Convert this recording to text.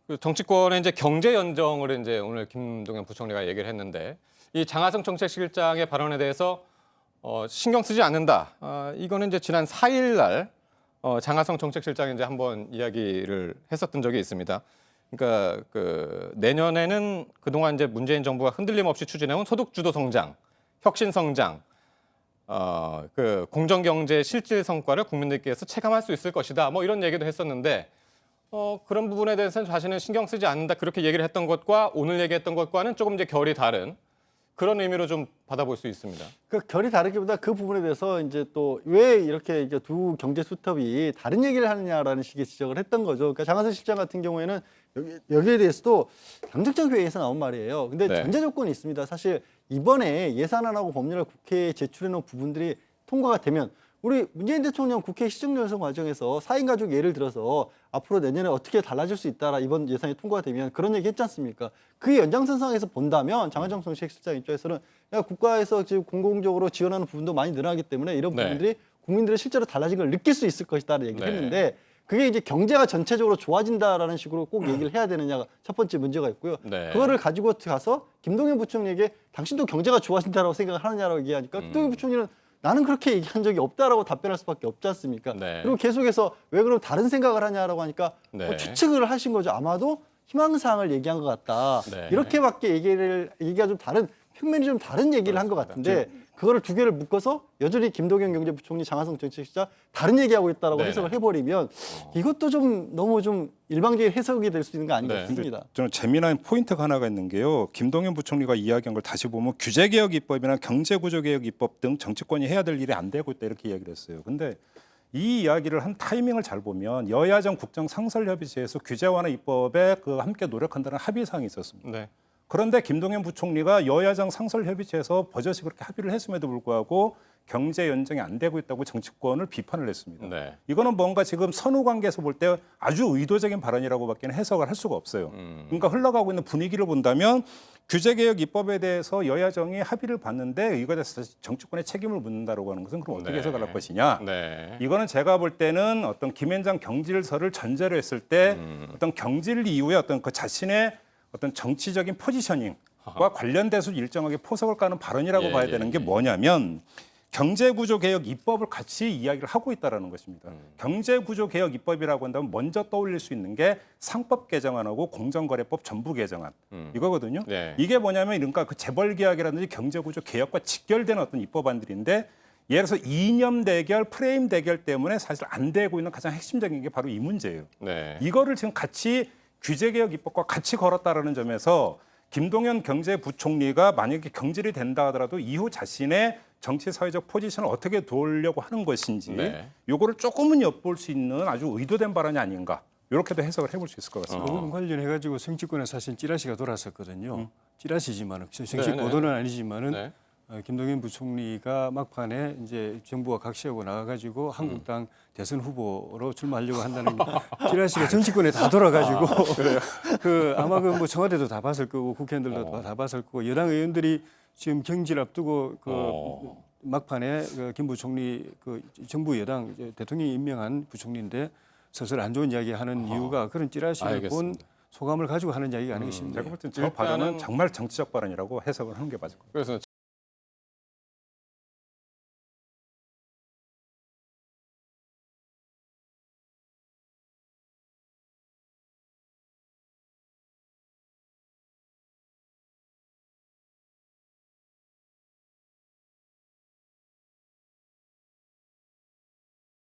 그 정치권의 이제 경제 연정을 이제 오늘 김동연 부총리가 얘기를 했는데 이 장하성 정책실장의 발언에 대해서 신경 쓰지 않는다. 이거는 이제 지난 4일 날 장하성 정책실장이 이제 한번 이야기를 했었던 적이 있습니다. 그러니까 그 내년에는 그동안 이제 문재인 정부가 흔들림 없이 추진해온 소득주도 성장, 혁신 성장, 그 공정 경제 실질 성과를 국민들께서 체감할 수 있을 것이다. 뭐 이런 얘기도 했었는데 그런 부분에 대해서는 자신은 신경 쓰지 않는다. 그렇게 얘기를 했던 것과 오늘 얘기했던 것과는 조금 이제 결이 다른 그런 의미로 좀 받아볼 수 있습니다. 그 결이 다르기보다 그 부분에 대해서 이제 또 왜 이렇게 이제 두 경제 수톱이 다른 얘기를 하느냐라는 식의 지적을 했던 거죠. 그러니까 장하성 실장 같은 경우에는 여기에 대해서도 당정청 회의에서 나온 말이에요. 근데 네. 전제 조건이 있습니다. 사실 이번에 예산안하고 법률을 국회에 제출해 놓은 부분들이 통과가 되면 우리 문재인 대통령 국회 시정연설 과정에서 4인 가족 예를 들어서 앞으로 내년에 어떻게 달라질 수 있다라 이번 예산이 통과가 되면 그런 얘기 했지 않습니까? 그 연장선상에서 본다면 장하성 정책실장 입장에서는 야, 국가에서 지금 공공적으로 지원하는 부분도 많이 늘어나기 때문에 이런 네. 부분들이 국민들이 실제로 달라진 걸 느낄 수 있을 것이다라는 얘기를 네. 했는데 그게 이제 경제가 전체적으로 좋아진다라는 식으로 꼭 얘기를 해야 되느냐가 첫 번째 문제가 있고요. 네. 그거를 가지고 가서 김동연 부총리에게 당신도 경제가 좋아진다라고 생각을 하느냐라고 얘기하니까 김동연 부총리는 나는 그렇게 얘기한 적이 없다라고 답변할 수밖에 없지 않습니까? 네. 그리고 계속해서 왜 그럼 다른 생각을 하냐라고 하니까 네. 추측을 하신 거죠. 아마도 희망사항을 얘기한 것 같다. 네. 이렇게밖에 얘기가 좀 다른 평면이 좀 다른 얘기를 한 것 같은데 그거를 두 개를 묶어서 여전히 김동연 경제부총리, 장하성 정책실장 다른 얘기하고 있다라고 네네. 해석을 해버리면 이것도 좀 너무 좀 일방적인 해석이 될 수 있는 거 아닌가 네. 싶습니다. 저는 재미난 포인트가 하나가 있는 게요. 김동연 부총리가 이야기한 걸 다시 보면 규제개혁 입법이나 경제구조개혁 입법 등 정치권이 해야 될 일이 안 되고 있다 이렇게 이야기를 했어요. 근데 이 이야기를 한 타이밍을 잘 보면 여야정 국정상설협의체에서 규제 완화 입법에 함께 노력한다는 합의사항이 있었습니다. 네. 그런데 김동연 부총리가 여야정 상설협의체에서 버젓이 그렇게 합의를 했음에도 불구하고 경제 연정이 안 되고 있다고 정치권을 비판을 했습니다. 네. 이거는 뭔가 지금 선후 관계에서 볼 때 아주 의도적인 발언이라고밖에 해석을 할 수가 없어요. 그러니까 흘러가고 있는 분위기를 본다면 규제개혁 입법에 대해서 여야정이 합의를 봤는데 이거에 대해서 정치권의 책임을 묻는다라고 하는 것은 그럼 어떻게 네. 해석을 할 것이냐. 네. 이거는 제가 볼 때는 어떤 김앤장 경질설을 전제로 했을 때 어떤 경질 이후에 어떤 그 자신의 어떤 정치적인 포지셔닝과 관련돼서 일정하게 포석을 까는 발언이라고 봐야 되는 게 뭐냐면 경제구조개혁 입법을 같이 이야기를 하고 있다는 것입니다. 경제구조개혁 입법이라고 한다면 먼저 떠올릴 수 있는 게 상법 개정안하고 공정거래법 전부 개정안 이거거든요. 네. 이게 뭐냐면 그러니까 그 재벌계약이라든지 경제구조개혁과 직결되는 어떤 입법안들인데 예를 들어서 이념 대결, 프레임 대결 때문에 사실 안 되고 있는 가장 핵심적인 게 바로 이 문제예요. 네. 이거를 지금 같이 규제개혁 입법과 같이 걸었다라는 점에서 김동연 경제부총리가 만약에 경질이 된다 하더라도 이후 자신의 정치 사회적 포지션을 어떻게 도우려고 하는 것인지 네. 요거를 조금은 엿볼 수 있는 아주 의도된 발언이 아닌가 이렇게도 해석을 해볼 수 있을 것 같습니다. 그 부분 관련해가지고 정치권에 사실 찌라시가 돌았었거든요. 찌라시지만은 정식 네네. 보도는 아니지만은 네. 김동연 부총리가 막판에 이제 정부와 각시하고 나가가지고 한국당 대선 후보로 출마하려고 한다는 찌라시가 정치권에 다 돌아가지고 그 아마 그 뭐 청와대도 다 봤을 거고 국회의원들도 다 봤을 거고 여당 의원들이 지금 경질 앞두고 그 막판에 그 김 부총리 그 정부 여당 이제 대통령이 임명한 부총리인데 슬슬 안 좋은 이야기 하는 이유가 그런 찌라시를 본 알겠습니다. 소감을 가지고 하는 이야기가 아니겠습니까? 제가 볼 땐 저 발언은 정말 정치적 발언이라고 해석을 하는 게 맞을 것 같아요. 그래서